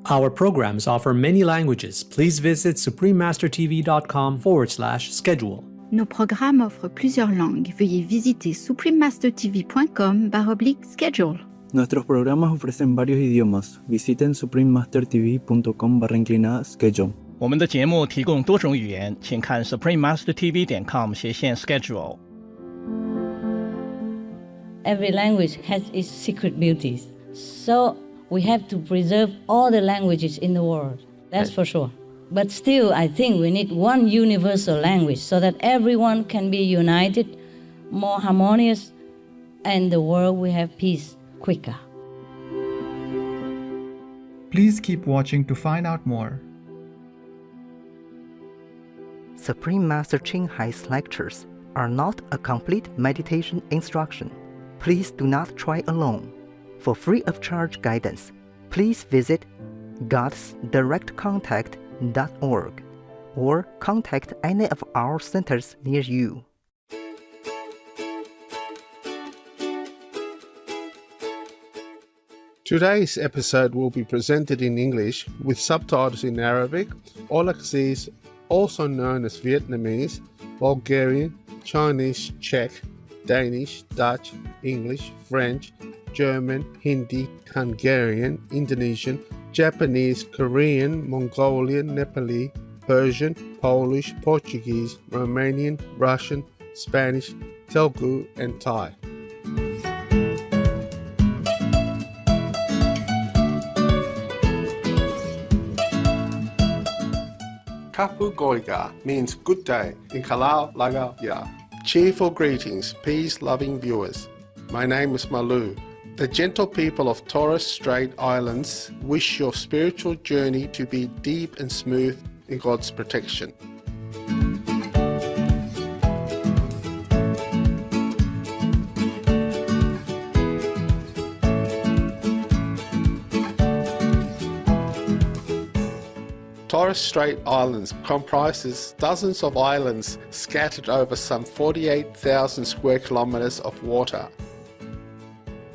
Our programs offer many languages. Please visit suprememastertv.com/schedule. Nos programmes offrent plusieurs langues. Veuillez visiter suprememastertv.com/schedule. Nuestros programas ofrecen varios idiomas. Visiten suprememastertv.com/schedule. 我们的节目提供多种语言，请看 suprememastertv.com/schedule。 Every language has its secret beauties. So we have to preserve all the languages in the world. That's for sure. But still, I think we need one universal language so that everyone can be united, more harmonious, and the world will have peace quicker. Please keep watching to find out more. Supreme Master Ching Hai's lectures are not a complete meditation instruction. Please do not try alone. For free of charge guidance, please visit godsdirectcontact.org or contact any of our centers near you. Today's episode will be presented in English with subtitles in Arabic, Aulacese, also known as Vietnamese, Bulgarian, Chinese, Czech, Danish, Dutch, English, French, German, Hindi, Hungarian, Indonesian, Japanese, Korean, Mongolian, Nepali, Persian, Polish, Portuguese, Romanian, Russian, Spanish, Telugu, and Thai. Kapu Goiga means good day in Kalau Laga Ya. Cheerful greetings, peace-loving viewers. My name is Malu. The gentle people of Torres Strait Islands wish your spiritual journey to be deep and smooth in God's protection. Torres Strait Islands comprises dozens of islands scattered over some 48,000 square kilometres of water.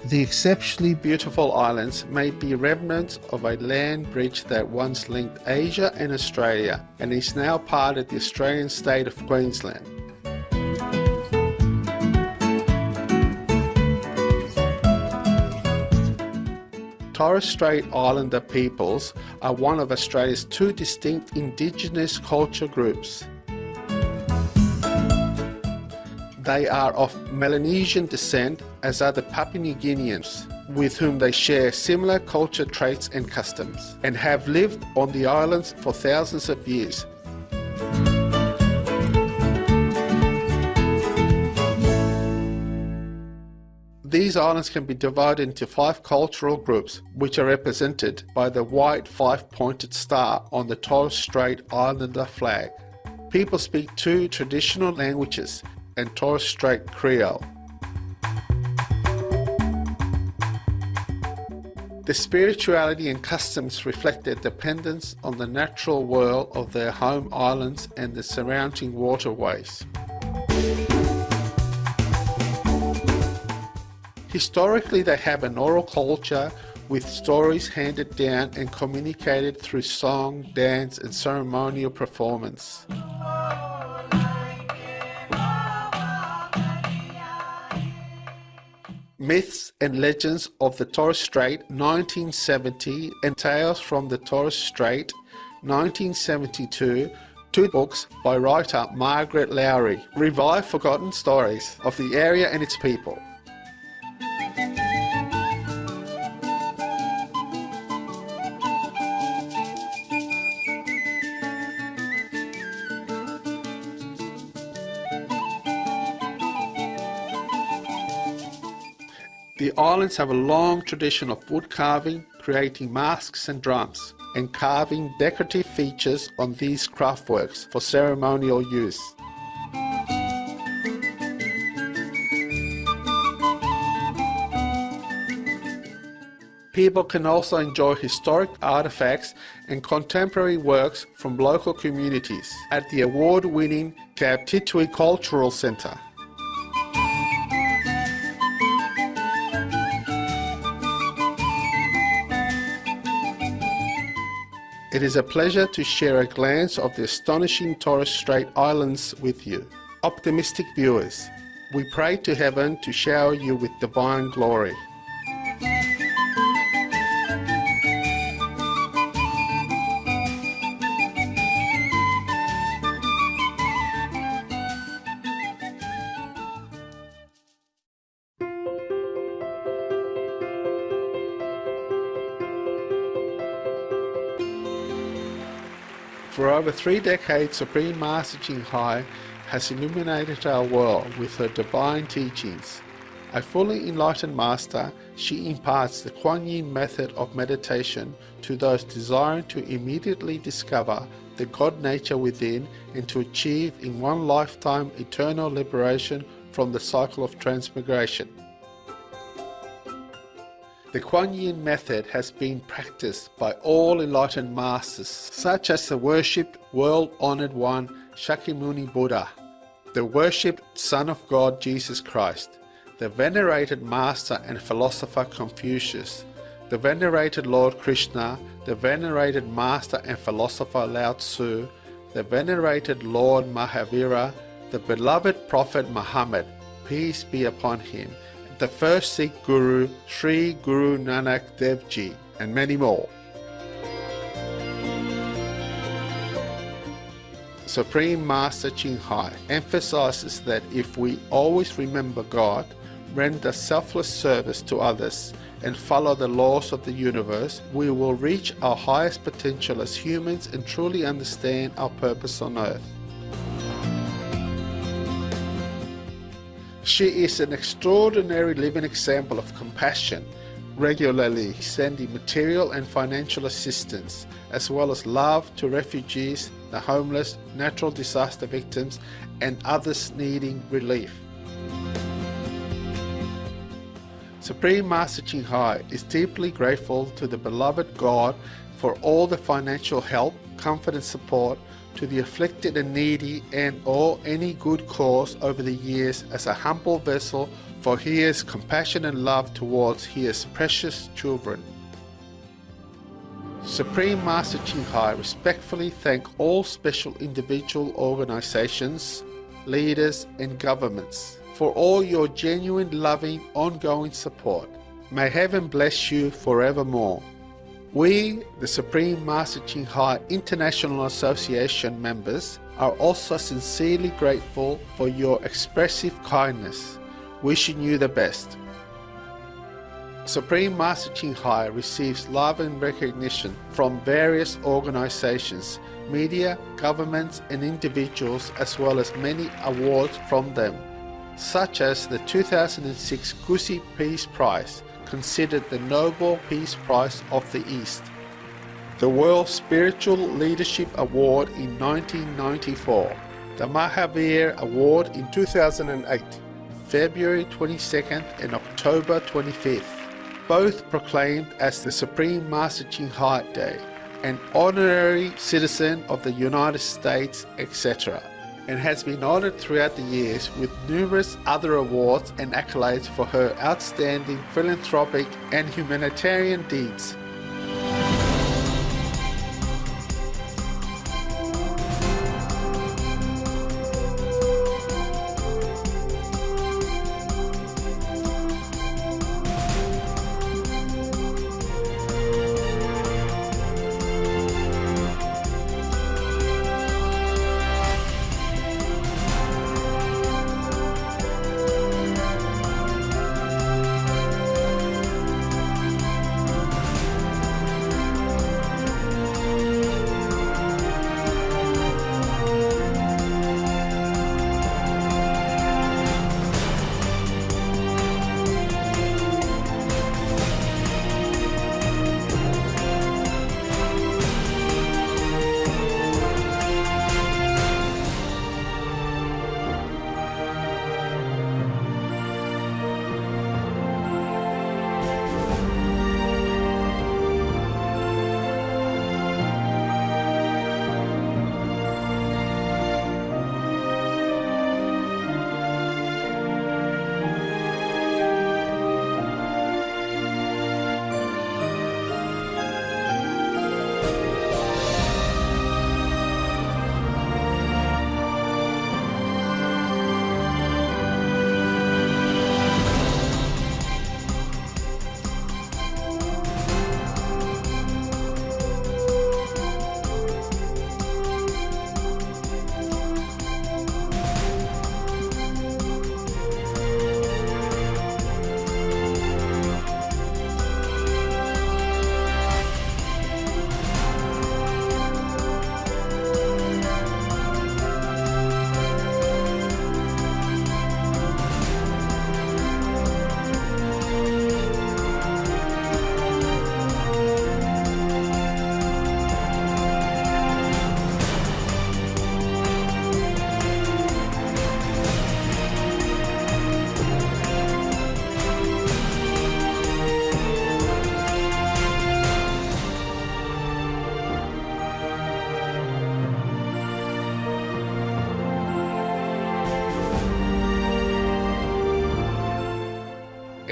The exceptionally beautiful islands may be remnants of a land bridge that once linked Asia and Australia and is now part of the Australian state of Queensland. Torres Strait Islander peoples are one of Australia's two distinct Indigenous culture groups. They are of Melanesian descent, as are the Papua New Guineans, with whom they share similar culture traits and customs, and have lived on the islands for thousands of years. These islands can be divided into 5 cultural groups, which are represented by the white 5-pointed star on the Torres Strait Islander flag. People speak 2 traditional languages and Torres Strait Creole. The spirituality and customs reflect their dependence on the natural world of their home islands and the surrounding waterways. Historically, they have an oral culture with stories handed down and communicated through song, dance, and ceremonial performance. Myths and Legends of the Torres Strait 1970 and Tales from the Torres Strait 1972, 2 books by writer Margaret Lowry, revive forgotten stories of the area and its people. The islands have a long tradition of wood carving, creating masks and drums, and carving decorative features on these craftworks for ceremonial use. People can also enjoy historic artefacts and contemporary works from local communities at the award-winning Kautitui Cultural Centre. It is a pleasure to share a glance of the astonishing Torres Strait Islands with you. Optimistic viewers, we pray to heaven to shower you with divine glory. For over 3 decades, Supreme Master Ching Hai has illuminated our world with her divine teachings. A fully enlightened master, she imparts the Kuan Yin method of meditation to those desiring to immediately discover the God nature within and to achieve in one lifetime eternal liberation from the cycle of transmigration. The Kuan Yin method has been practiced by all enlightened masters, such as the worshipped world-honored one Shakyamuni Buddha, the worshipped Son of God Jesus Christ, the venerated master and philosopher Confucius, the venerated Lord Krishna, the venerated master and philosopher Lao Tzu, the venerated Lord Mahavira, the beloved Prophet Muhammad, peace be upon him, the first Sikh Guru, Sri Guru Nanak Dev Ji, and many more. Supreme Master Ching Hai emphasizes that if we always remember God, render selfless service to others, and follow the laws of the universe, we will reach our highest potential as humans and truly understand our purpose on earth. She is an extraordinary living example of compassion, regularly sending material and financial assistance, as well as love to refugees, the homeless, natural disaster victims, and others needing relief. Supreme Master Ching Hai is deeply grateful to the beloved God for all the financial help, comfort and support to the afflicted and needy and or any good cause over the years as a humble vessel for His compassion and love towards His precious children. Supreme Master Ching Hai respectfully thank all special individual organizations, leaders and governments for all your genuine, loving, ongoing support. May heaven bless you forevermore. We, the Supreme Master Ching Hai International Association members, are also sincerely grateful for your expressive kindness, wishing you the best. Supreme Master Ching Hai receives love and recognition from various organizations, media, governments and individuals, as well as many awards from them, such as the 2006 Gusi Peace Prize, considered the Nobel Peace Prize of the East, the World Spiritual Leadership Award in 1994, the Mahavir Award in 2008, February 22nd and October 25th, both proclaimed as the Supreme Master Ching Hai Day, an honorary citizen of the United States, etc., and has been honored throughout the years with numerous other awards and accolades for her outstanding philanthropic and humanitarian deeds.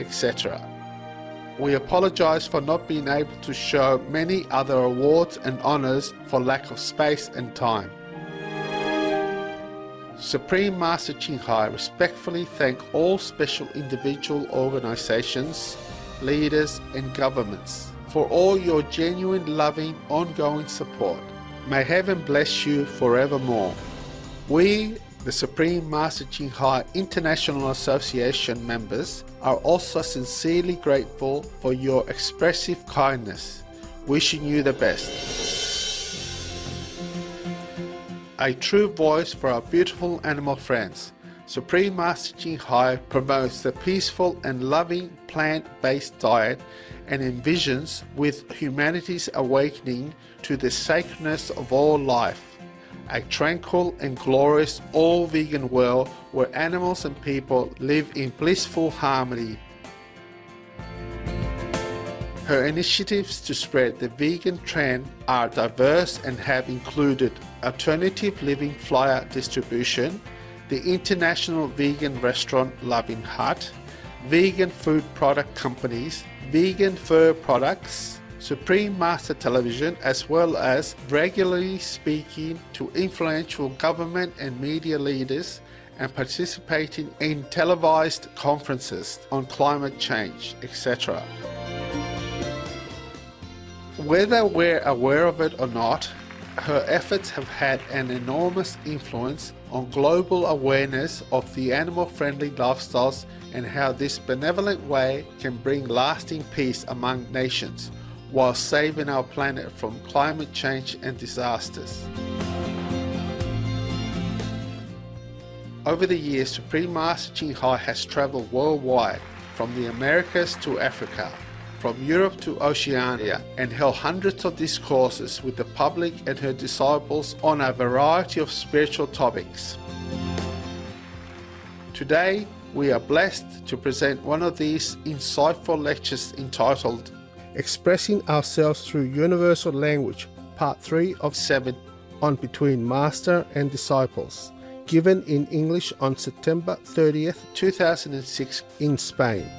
etc. We apologize for not being able to show many other awards and honors for lack of space and time. Supreme Master Ching Hai respectfully thank all special individual organizations, leaders and governments for all your genuine, loving, ongoing support. May heaven bless you forevermore. We, the Supreme Master Ching Hai International Association members, are also sincerely grateful for your expressive kindness, wishing you the best. A true voice for our beautiful animal friends, Supreme Master Ching Hai promotes the peaceful and loving plant-based diet and envisions with humanity's awakening to the sacredness of all life, a tranquil and glorious all-vegan world where animals and people live in blissful harmony. Her initiatives to spread the vegan trend are diverse and have included alternative living flyer distribution, the international vegan restaurant Loving Hut, vegan food product companies, vegan fur products, Supreme Master Television, as well as regularly speaking to influential government and media leaders and participating in televised conferences on climate change, etc. Whether we're aware of it or not, her efforts have had an enormous influence on global awareness of the animal-friendly lifestyles and how this benevolent way can bring lasting peace among nations while saving our planet from climate change and disasters. Over the years, Supreme Master Ching Hai has travelled worldwide, from the Americas to Africa, from Europe to Oceania, and held hundreds of discourses with the public and her disciples on a variety of spiritual topics. Today, we are blessed to present one of these insightful lectures entitled Expressing Ourselves Through Universal Language, Part 3 of 7 on Between Master and Disciples, given in English on September 30th, 2006 in Spain.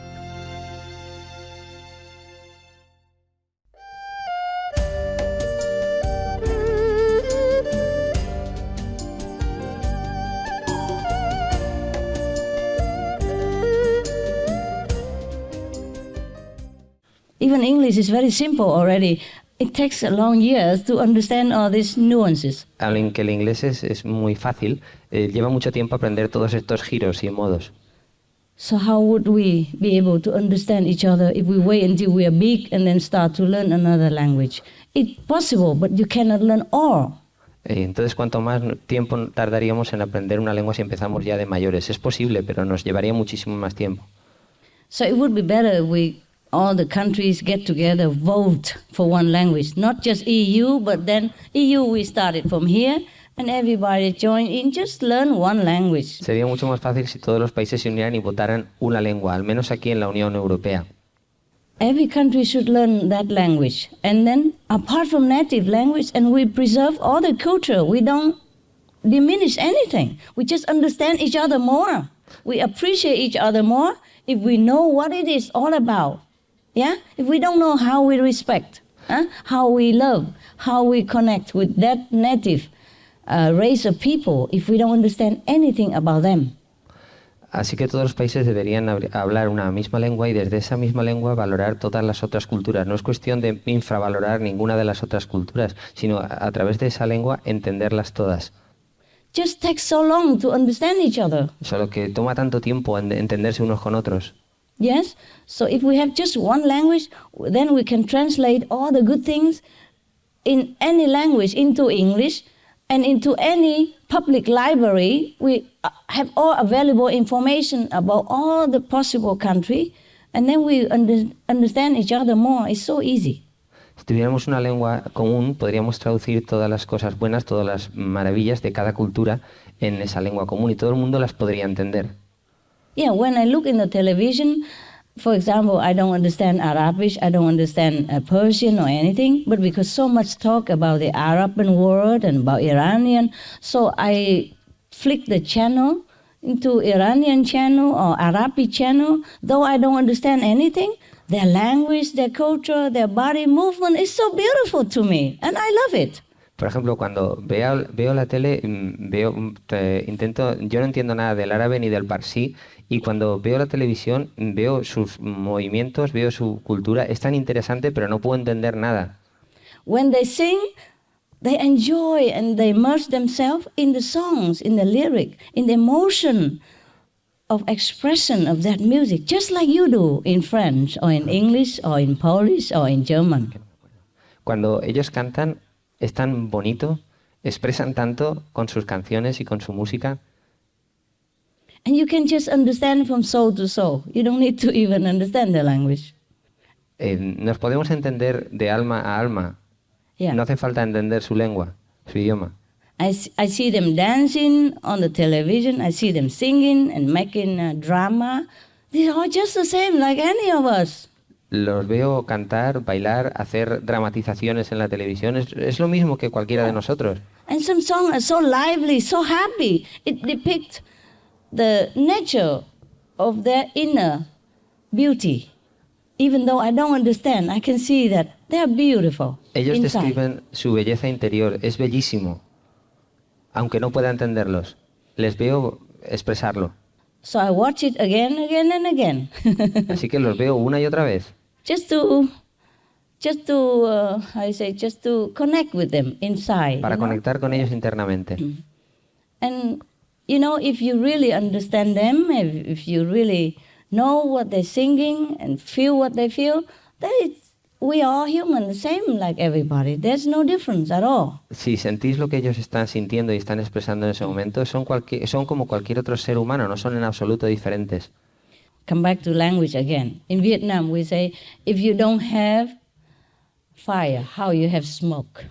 Even English is very simple already. It takes a long years to understand all these nuances. Aunque el inglés es muy fácil, lleva mucho tiempo aprender todos estos giros y modos. So how would we be able to understand each other if we wait until we are big and then start to learn another language? It's possible, but you cannot learn all. Entonces, ¿cuánto más tiempo tardaríamos en aprender una lengua si empezamos ya de mayores? Es posible, pero nos llevaría muchísimo más tiempo. So it would be better if all the countries get together, vote for one language, not just EU, but then EU we started from here and everybody join in, just learn one language. Sería mucho más fácil si todos los países se unieran y votaran una lengua, al menos aquí en la Unión Europea. Every country should learn that language. And then, apart from native language, and we preserve all the culture, we don't diminish anything. We just understand each other more. We appreciate each other more if we know what it is all about. Yeah? If we don't know how we respect, how we love, how we connect with that native race of people, if we don't understand anything about them. Así que todos los países deberían hablar una misma lengua y desde esa misma lengua valorar todas las otras culturas. No es cuestión de infravalorar ninguna de las otras culturas, sino a través de esa lengua entenderlas todas. Just takes so long to understand each other. Solo que toma tanto tiempo entenderse unos con otros. Yes, so if we have just one language, then we can translate all the good things in any language into English, and into any public library, we have all available information about all the possible country, and then we understand each other more. It's so easy. Si tuviéramos una lengua común, podríamos traducir todas las cosas buenas, todas las maravillas de cada cultura en esa lengua común y todo el mundo las podría entender. Yeah, when I look in the television, for example, I don't understand Arabic, I don't understand Persian or anything, but because so much talk about the Arabian world and about Iranian, so I flick the channel into Iranian channel or Arabic channel, though I don't understand anything, their language, their culture, their body movement is so beautiful to me, and I love it. Por ejemplo, cuando veo la tele, yo no entiendo nada del árabe ni del parsi, y cuando veo la televisión, veo sus movimientos, veo su cultura, es tan interesante, pero no puedo entender nada. When they sing, they enjoy and they immerse themselves in the songs, in the lyric, in the emotion of expression of that music, just like you do in French or in English or in Polish or in German. Cuando ellos cantan, es tan bonito, expresan tanto con sus canciones y con su música. And you can just understand from soul to soul. You don't need to even understand the language. Nos podemos entender de alma a alma. Yeah. No hace falta entender su lengua, su idioma. I see them dancing on the television. I see them singing and making drama. They're all just the same like any of us. Los veo cantar, bailar, hacer dramatizaciones en la televisión. Es lo mismo que cualquiera de nosotros. And some songs are so lively, so happy. It depicts the nature of their inner beauty. Even though I don't understand, I can see that they're beautiful. Ellos inside. describen su belleza interior. Es bellísimo. Aunque no pueda entenderlos. Les veo expresarlo. So I watch it again and again. Así que los veo una y otra vez. just to connect with them inside. Para conectar con ellos internamente. And if you really understand them, if you really know what they're singing and feel what they feel, then we are human, the same like everybody. There's no difference at all. Si sentís lo que ellos están sintiendo y están expresando en ese momento, son como cualquier otro ser humano, no son en absoluto diferentes. Come back to language again. In Vietnam, we say, if you don't have fire, how you have smoke?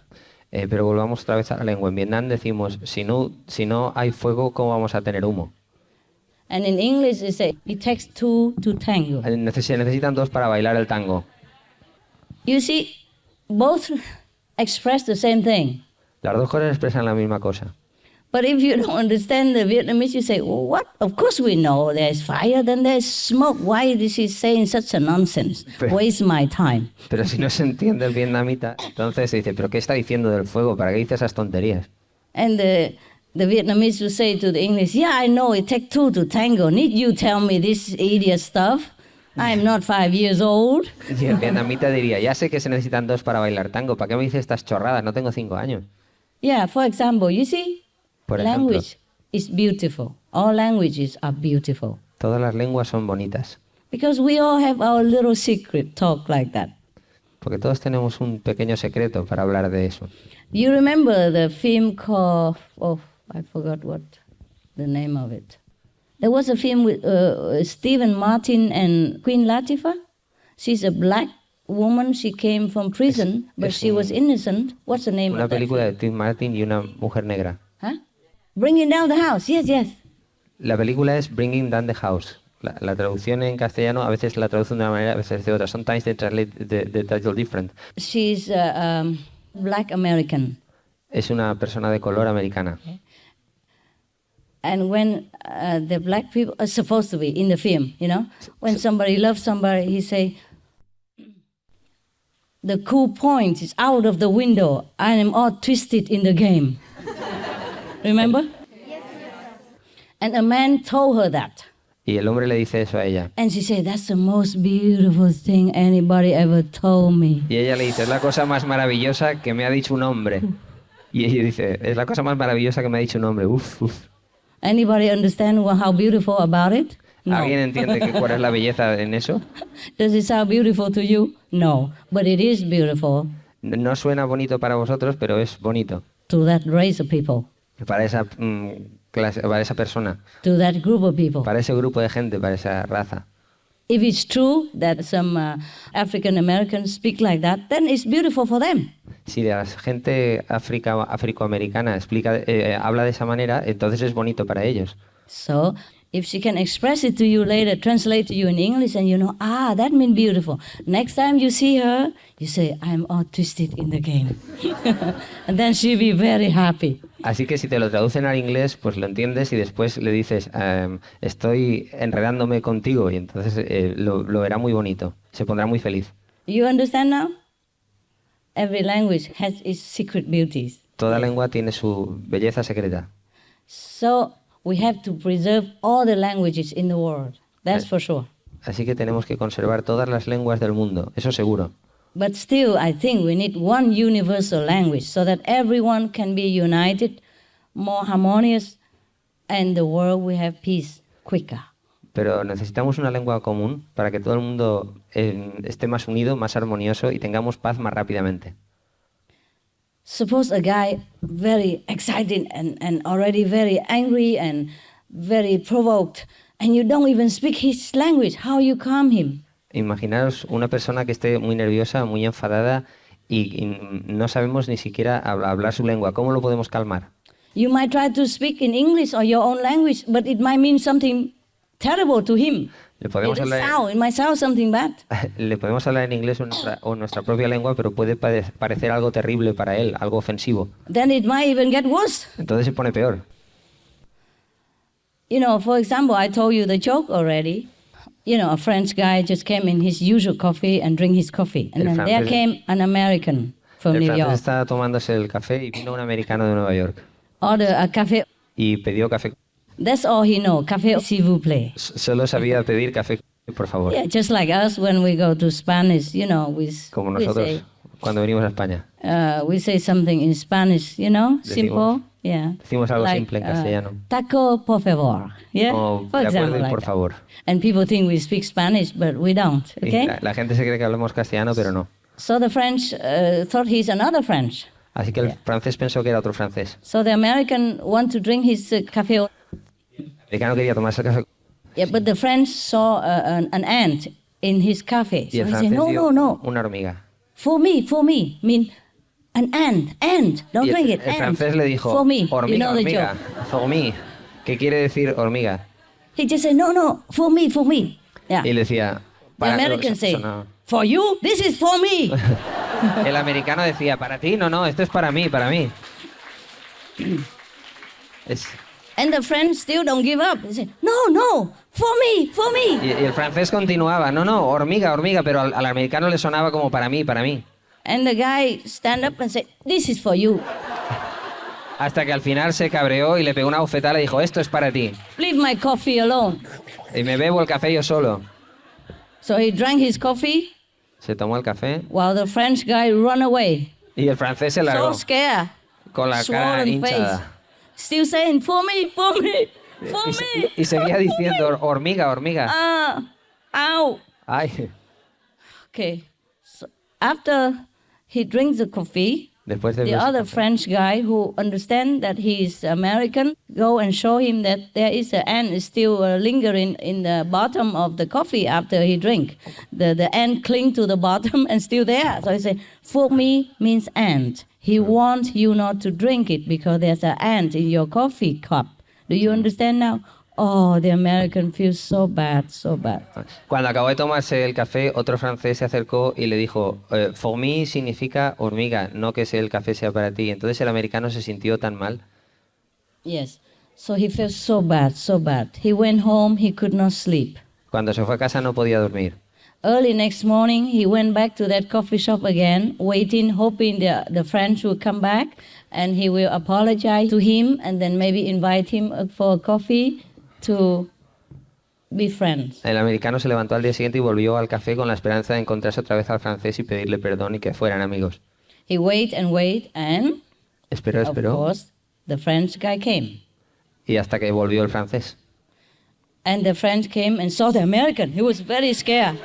Pero volvamos otra vez a la lengua. En Vietnam decimos, si no hay fuego, ¿cómo vamos a tener humo? And in English, we say, it takes two to tango. Necesitan dos para bailar el tango. You see, both express the same thing. Las dos cosas expresan la misma cosa. But if you don't understand the Vietnamese, you say, well, what? Of course we know there's fire, then there's smoke. Why is he saying such a nonsense? Waste my time. Pero si no se entiende el vietnamita, entonces se dice, ¿pero qué está diciendo del fuego? ¿Para qué dice esas tonterías? And the Vietnamese will say to the English, yeah, I know, it takes two to tango. Need you tell me this idiot stuff? I'm not 5 years old. Y el vietnamita diría, ya sé que se necesitan dos para bailar tango. ¿Para qué me dice estas chorradas? No tengo 5 años. Yeah, for example, you see, Por language ejemplo, is beautiful. All languages are beautiful. todas las lenguas son bonitas. Because we all have our little secret talk like that. Porque todos tenemos un pequeño secreto para hablar de eso. You remember the film called, I forgot what the name of it. There was a film with Stephen Martin and Queen Latifah. She's a black woman. She came from prison, but she was innocent. What's the name Una of that película film? de Steve Martin y una mujer negra. Huh? Bringing Down the House. Yes, yes. La película es Bringing Down the House. La traducción en castellano a veces la traducen de una manera, a veces de otra. Sometimes they translate the title different. She's black American. Es una persona de color americana. Okay. And when the black people are supposed to be in the film, when somebody loves somebody, he say, the cool point is out of the window. I am all twisted in the game. Remember? Yes. And a man told her that. Y el hombre le dice eso a ella. And she said, that's the most beautiful thing anybody ever told me. Y ella le dice, es la cosa más maravillosa que me ha dicho un hombre. Y ella dice, es la cosa más maravillosa que me ha dicho un hombre. Uf, uf. Anybody understand how beautiful about it? No. ¿Alguien entiende cuál es la belleza en eso? Does it sound beautiful to you? No, but it is beautiful. No suena bonito para vosotros, pero es bonito. To that race of people. Para esa clase, para esa persona. To that group of people. Para ese grupo de gente, para esa raza. If it's true that some African Americans speak like that, then it's beautiful for them. Si la gente afroamericana habla de esa manera, entonces es bonito para ellos. So, if she can express it to you later, translate to you in English, and you know, that means beautiful. Next time you see her, you say, I'm autistic in the game. And then she'll be very happy. Así que si te lo traducen al inglés, pues lo entiendes y después le dices, estoy enredándome contigo, y entonces lo verá muy bonito, se pondrá muy feliz. You understand now? Every language has its secret beauties. Toda lengua tiene su belleza secreta. So we have to preserve all the languages in the world. That's for sure. Así que tenemos que conservar todas las lenguas del mundo, eso seguro. But still, I think we need one universal language so that everyone can be united, more harmonious, and the world will have peace quicker. Pero necesitamos una lengua común para que todo el mundo esté más unido, más armonioso y tengamos paz más rápidamente. Suppose a guy very excited and already very angry and very provoked, and you don't even speak his language. How you calm him? Imaginaros una persona que esté muy nerviosa, muy enfadada y no sabemos ni siquiera hablar su lengua. ¿Cómo lo podemos calmar? You might try to speak in English or your own language, but it might mean something terrible to him. Le podemos It might sound something bad. Le podemos hablar en inglés o en nuestra propia lengua, pero puede parecer algo terrible para él, algo ofensivo. Then it might even get worse. Entonces se pone peor. You know, for example, I told you the joke already. You know, a French guy just came in his usual coffee and drink his coffee. And then there came an American from New York. El francés estaba tomándose el café y vino un americano de Nueva York. Order a café. Y pidió café. That's all he knows. Café, s'il vous plaît. Solo sabía pedir café, por favor. Yeah, just like us when we go to Spanish, you know, Como nosotros cuando venimos a España. We say something in Spanish, you know, simple. Yeah. Decimos algo simple en castellano. Taco, por favor. Yeah. For example, por favor. And people think we speak Spanish, but we don't. Okay. La gente se cree que hablamos castellano, pero no. So the French thought he's another French. Así que el francés pensó que era otro francés. So the American want to drink his café. El americano quería tomarse el café. Yeah, but the French saw an ant in his cafe. Y el So he francés said, dio no. una hormiga. For me. Mean an ant. Don't drink it. El francés le dijo, for me. hormiga, You know the hormiga, joke. for me. ¿Qué quiere decir hormiga? He just said, no, for me. Yeah. Y le decía, The American say, for you, this is for me. El americano decía, para ti, no, esto es para mí. And the French still don't give up. They say, no, for me. Y el francés continuaba, no, hormiga, pero al americano le sonaba como para mí. And the guy stand up and said, this is for you. Hasta que al final se cabreó y le pegó una bofetada y le dijo, esto es para ti. Leave my coffee alone. Y me bebo el café yo solo. So he drank his coffee. Se tomó el café. While the French guy run away. Y el francés se largó. So scared. Con la cara hinchada. Face. Still saying, for me. Y seguía diciendo, hormiga. Ow. Ay. Okay. So after he drinks the coffee, Después de the other French guy who understands that he is American go and show him that there is an ant still lingering in the bottom of the coffee after he drink. The ant cling to the bottom and still there. So he say, for me means ant. He wants you not to drink it because there's an ant in your coffee cup. Do you understand now? Oh, the American feels so bad. Cuando acabó de tomarse el café, otro francés se acercó y le dijo, for me significa hormiga, no que el café sea para ti. Entonces el americano se sintió tan mal. Yes. So he felt so bad. He went home, he could not sleep. Cuando se fue a casa no podía dormir. Early next morning, he went back to that coffee shop again, waiting, hoping the French would come back, and he will apologize to him, and then maybe invite him for a coffee to be friends. El americano se levantó al día siguiente y volvió al café con la esperanza de encontrarse otra vez al francés y pedirle perdón y que fueran amigos. He waited, and Esperó. of course, the French guy came. Y hasta que volvió el francés. And the French came and saw the American. He was very scared.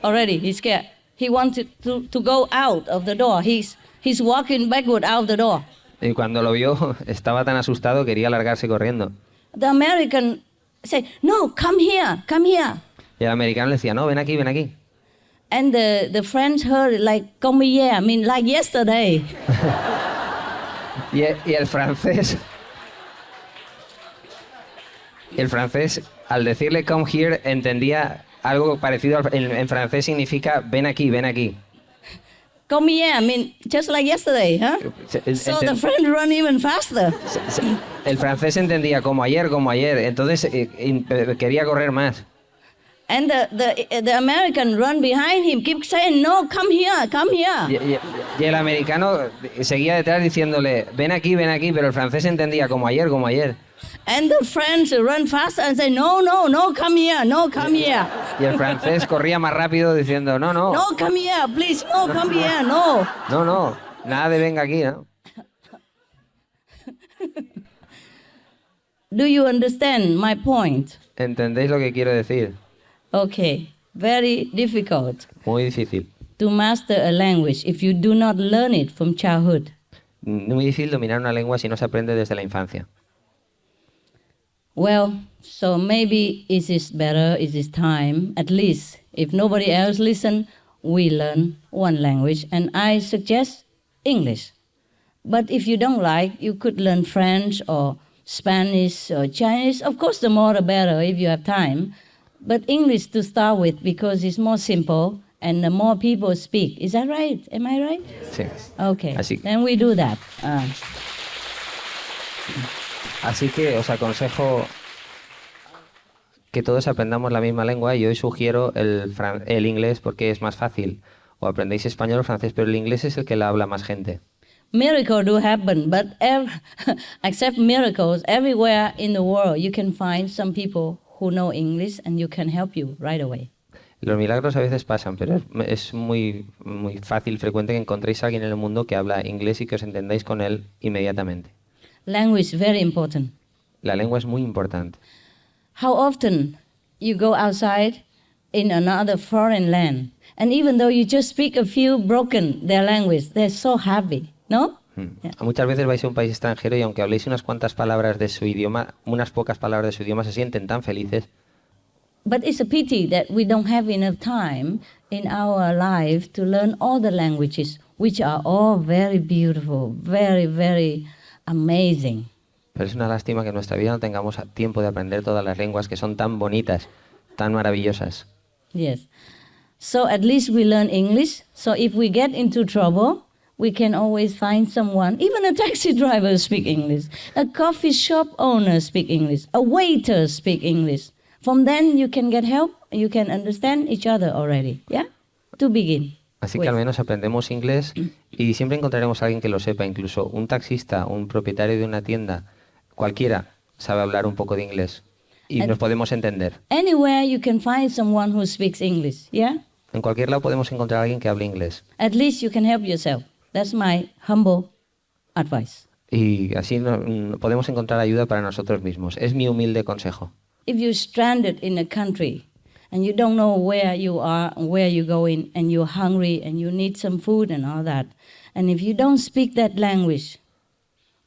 Already, he's scared. He wanted to go out of the door. He's walking backward out the door. Y cuando lo vio, estaba tan asustado, quería largarse corriendo. The American said, no, come here. Y el americano le decía, no, ven aquí. And the French heard it like, comme hier, like yesterday. Y el francés El francés, al decirle come here, entendía algo parecido en francés significa ven aquí, ven aquí. Come here, I mean, just like yesterday, huh? So the friend run even faster. El francés entendía como ayer, entonces quería correr más. And the American run behind him, keep saying, no, come here, come here. Y el americano seguía detrás diciéndole, ven aquí, pero el francés entendía como ayer. And the French run faster and say, no, come here, no, come here. Y el francés corría más rápido diciendo, no. No, come here, please, no, come here, no. No, nada de venga aquí, ¿no? Do you understand my point? ¿Entendéis lo que quiero decir? Okay, very difficult Muy difícil. to master a language if you do not learn it from childhood. Muy difícil dominar una lengua si no se aprende desde la infancia. Well, so maybe it is better, it is time, at least, if nobody else listen, we learn one language, and I suggest English. But if you don't like, you could learn French or Spanish or Chinese. Of course, the more the better if you have time. But English to start with because it's more simple and the more people speak. Is that right? Am I right? Sí. Okay, Así, then we do that. así que os aconsejo que todos aprendamos la misma lengua y hoy sugiero el inglés porque es más fácil. O aprendéis español o francés, pero el inglés es el que la habla más gente. Miracles do happen, but except miracles, everywhere in the world you can find some people who know English and you can help you right away. Los milagros a veces pasan, pero es muy fácil, frecuente que encontréis a alguien en el mundo que habla inglés y que os entendáis con él inmediatamente. Language very important. La lengua es muy importante. How often you go outside in another foreign land, and even though you just speak a few broken their language, they're so happy, no? Yeah. Muchas veces vais a un país extranjero y aunque habléis unas cuantas palabras de su idioma, unas pocas palabras de su idioma, se sienten tan felices. But it's a pity that we don't have enough time in our life to learn all the languages, which are all very beautiful, very, very amazing. Pero es una lástima que en nuestra vida no tengamos tiempo de aprender todas las lenguas que son tan bonitas, tan maravillosas. Yes. So at least we learn English. So if we get into trouble, we can always find someone, even a taxi driver speak English, a coffee shop owner speak English, a waiter speak English. From then you can get help, you can understand each other already, yeah? To begin. Así que al menos aprendemos inglés y siempre encontraremos a alguien que lo sepa, incluso un taxista, un propietario de una tienda, cualquiera sabe hablar un poco de inglés y nos podemos entender. Anywhere you can find someone who speaks English, yeah? En cualquier lado podemos encontrar a alguien que hable inglés. At least you can help yourself. That's my humble advice. Y así podemos encontrar ayuda para nosotros mismos. Es mi humilde consejo. If you're stranded in a country and you don't know where you are and where you're going and you're hungry and you need some food and all that, and if you don't speak that language,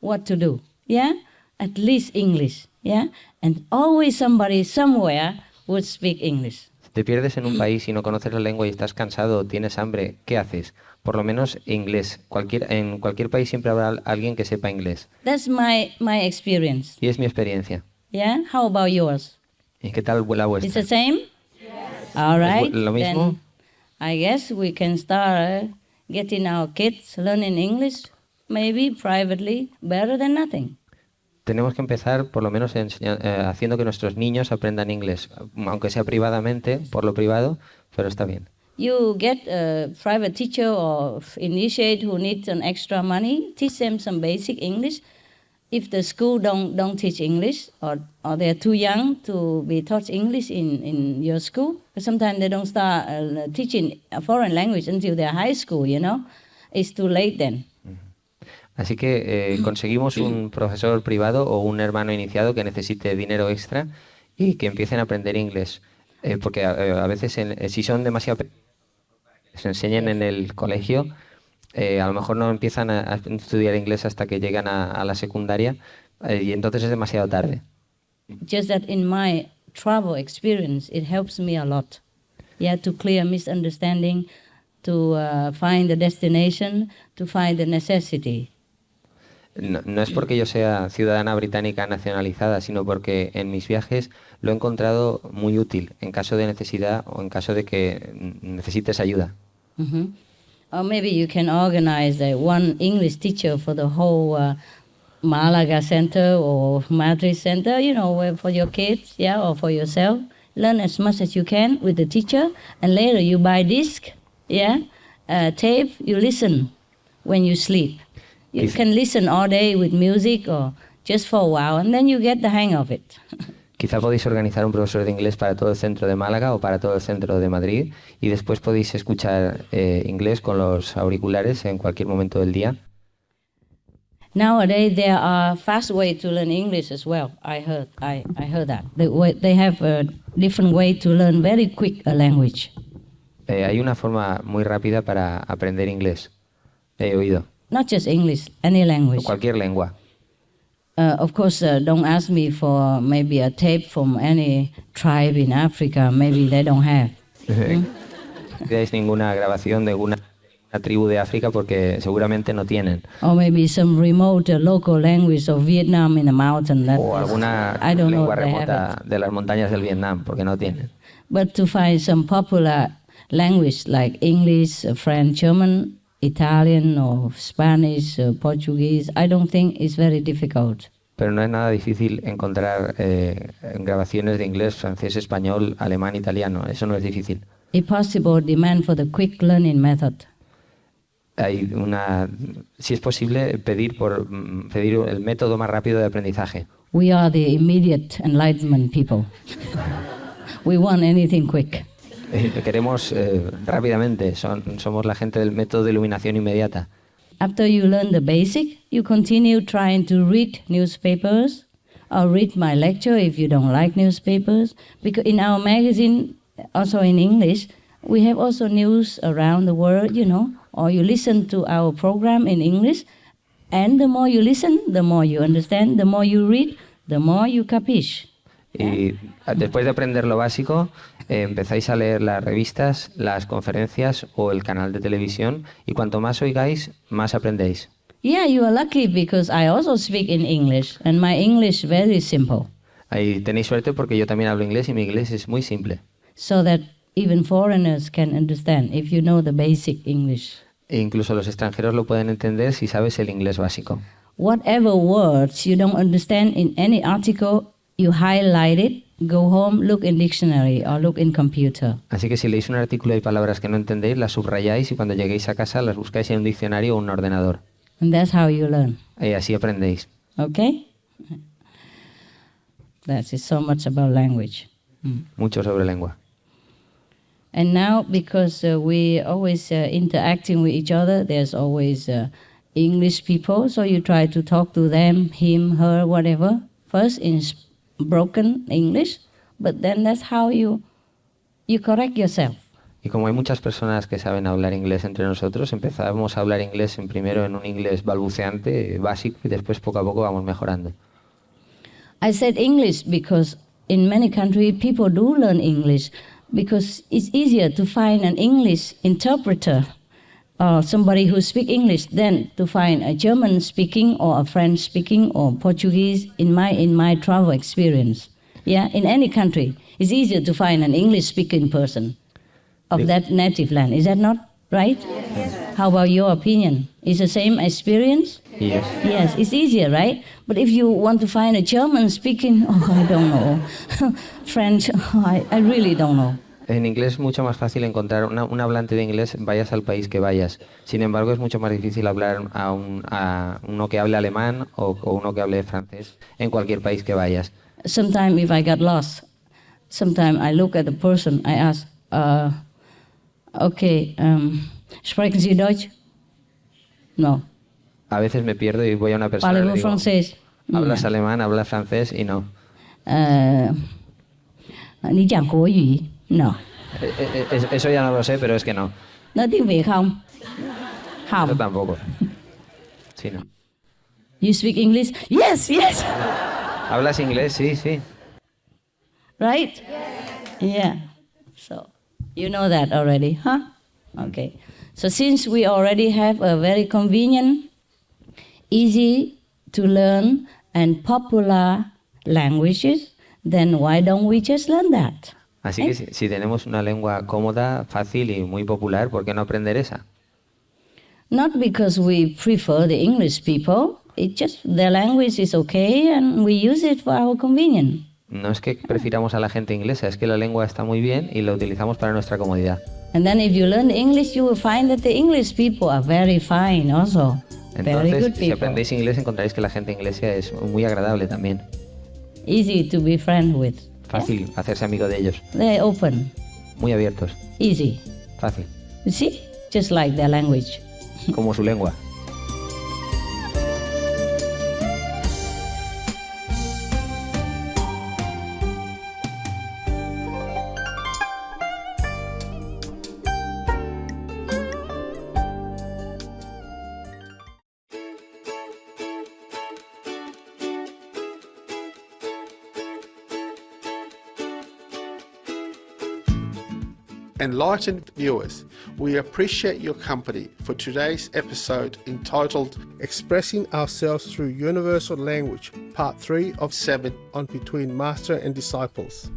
what to do? Yeah? At least English, yeah? And always somebody somewhere would speak English. Si te pierdes en un país y no conoces la lengua y estás cansado o tienes hambre, ¿qué haces? Por lo menos inglés. En cualquier país siempre habrá alguien que sepa inglés. That's my experience. Y es mi experiencia. Yeah? How about yours? ¿Y qué tal la vuestra? It's the same? Yes. All right. ¿Lo mismo? Then I guess we can start getting our kids learning English, maybe privately, better than nothing. Tenemos que empezar por lo menos haciendo que nuestros niños aprendan inglés, aunque sea privadamente, por lo privado, pero está bien. You get a private teacher or initiate who needs an extra money, teach them some basic English. If the school don't teach English or they're too young to be taught English in your school, sometimes they don't start teaching a foreign language until they're high school, you know. It's too late then. Así que conseguimos un profesor privado o un hermano iniciado que necesite dinero extra y que empiecen a aprender inglés. Porque a veces si son demasiado se enseñan en el colegio, a lo mejor no empiezan a estudiar inglés hasta que llegan a la secundaria y entonces es demasiado tarde. Just that in my travel experience, it helps me a lot. Yeah, to clear misunderstanding, to find the destination, to find the necessity. No es porque yo sea ciudadana británica nacionalizada, sino porque en mis viajes lo he encontrado muy útil en caso de necesidad o en caso de que necesites ayuda. Mhm. Or maybe you can organize one English teacher for the whole Malaga Center or Madrid Center, for your kids, yeah, or for yourself. Learn as much as you can with the teacher, and later you buy disc, yeah, tape, you listen when you sleep. You can listen all day with music or just for a while, and then you get the hang of it. Quizá podéis organizar un profesor de inglés para todo el centro de Málaga o para todo el centro de Madrid y después podéis escuchar inglés con los auriculares en cualquier momento del día. Nowadays there are fast ways to learn English as well. I heard that. They have a different way to learn very quick a language. Hay una forma muy rápida para aprender inglés. He oído. Not just English, any language. Cualquier lengua. Of course, don't ask me for maybe a tape from any tribe in Africa. Maybe they don't have. No tenéis ninguna grabación de una tribu de África porque seguramente no tienen. Or maybe some remote local language of Vietnam in the mountain. O alguna lengua remota de las montañas del Vietnam porque no tienen. But to find some popular language like English, French, German, Italian or Spanish or Portuguese, I don't think it's very difficult. Pero no es nada difícil encontrar grabaciones de inglés, francés, español, alemán, italiano. Eso no es difícil. If possible, demand for the quick learning method. Hay si es posible, pedir el método más rápido de aprendizaje. We are the immediate enlightenment people. We want anything quick. Queremos rápidamente, somos la gente del método de iluminación inmediata. After you learn the basic, you continue trying to read newspapers or read my lecture if you don't like newspapers. Because in our magazine, also in English, we have also news around the world, or you listen to our program in English, and the more you listen, the more you understand, the more you read, the more you capiche. Y después de aprender lo básico, empezáis a leer las revistas, las conferencias o el canal de televisión y cuanto más oigáis, más aprendéis. Yeah, you are lucky because I also speak in English and my English very simple. Ahí tenéis suerte porque yo también hablo inglés y mi inglés es muy simple. So that even foreigners can understand if you know the basic English. E incluso los extranjeros lo pueden entender si sabes el inglés básico. Whatever words you don't understand in any article, you highlight it, go home, look in dictionary or look in computer. Así que si leéis un artículo y hay palabras que no entendéis, las subrayáis y cuando lleguéis a casa las buscáis en un diccionario o un ordenador. And that's how you learn. Y así aprendéis. Okay? That's it, so much about language. Mucho sobre lengua. And now, because we always interacting with each other, there's always English people, so you try to talk to them, him, her, whatever, first in broken English, but then that's how you correct yourself. Y como hay muchas personas que saben hablar inglés entre nosotros, empezamos a hablar inglés primero en un inglés balbuceante, básico, y después poco a poco vamos mejorando. I said English because in many countries people do learn English because it's easier to find an English interpreter or somebody who speaks English than to find a German speaking or a French speaking or Portuguese in my travel experience. Yeah, in any country, it's easier to find an English speaking person of that native land. Is that not right? Yes. How about your opinion? Is the same experience? Yes. Yes, it's easier, right? But if you want to find a German speaking, I don't know. French, I really don't know. En inglés es mucho más fácil encontrar un hablante de inglés, vayas al país que vayas. Sin embargo, es mucho más difícil hablar a uno que hable alemán o uno que hable francés en cualquier país que vayas. Sometimes if I got lost, sometimes I look at the person, I ask, okay, sprechen Sie Deutsch? No. A veces me pierdo y voy a una persona y le digo, francés? ¿hablas alemán, hablas francés? Y no. 你讲国语? No. Eso ya no lo sé, pero es que no. No tiếng Việt không? Không. Yo tampoco. Sí, no. You speak English? Yes, yes. ¿Hablas inglés? Sí, sí. Right? Yeah. So, you know that already, huh? Okay. So since we already have a very convenient, easy to learn and popular languages, then why don't we just learn that? Así que si tenemos una lengua cómoda, fácil y muy popular, ¿por qué no aprender esa? Not because we prefer the English people, it's just their language is okay and we use it for our convenience. No es que prefiramos a la gente inglesa, es que la lengua está muy bien y la utilizamos para nuestra comodidad. And then if you learn English, you will find that the English people are very fine also. Very good Entonces, si people. aprendéis inglés, encontraréis que la gente inglesa es muy agradable también. Easy to be friends with. Fácil hacerse amigo de ellos. They're open, Muy abiertos. easy. Fácil. You see? Just like their language. Como su lengua. Enlightened viewers, we appreciate your company for today's episode entitled Expressing Ourselves Through Universal Language, Part 3 of 7 on Between Master and Disciples.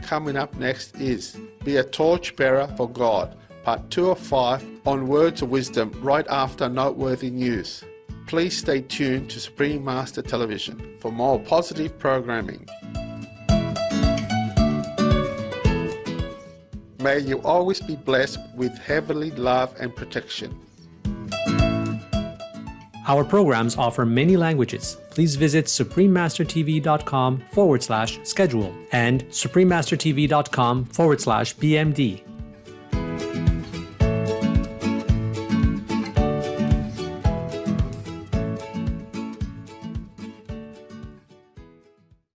Coming up next is Be a Torchbearer for God, Part 2 of 5 on Words of Wisdom right after Noteworthy News. Please stay tuned to Supreme Master Television for more positive programming. May you always be blessed with heavenly love and protection. Our programs offer many languages. Please visit suprememastertv.com/schedule and suprememastertv.com/BMD.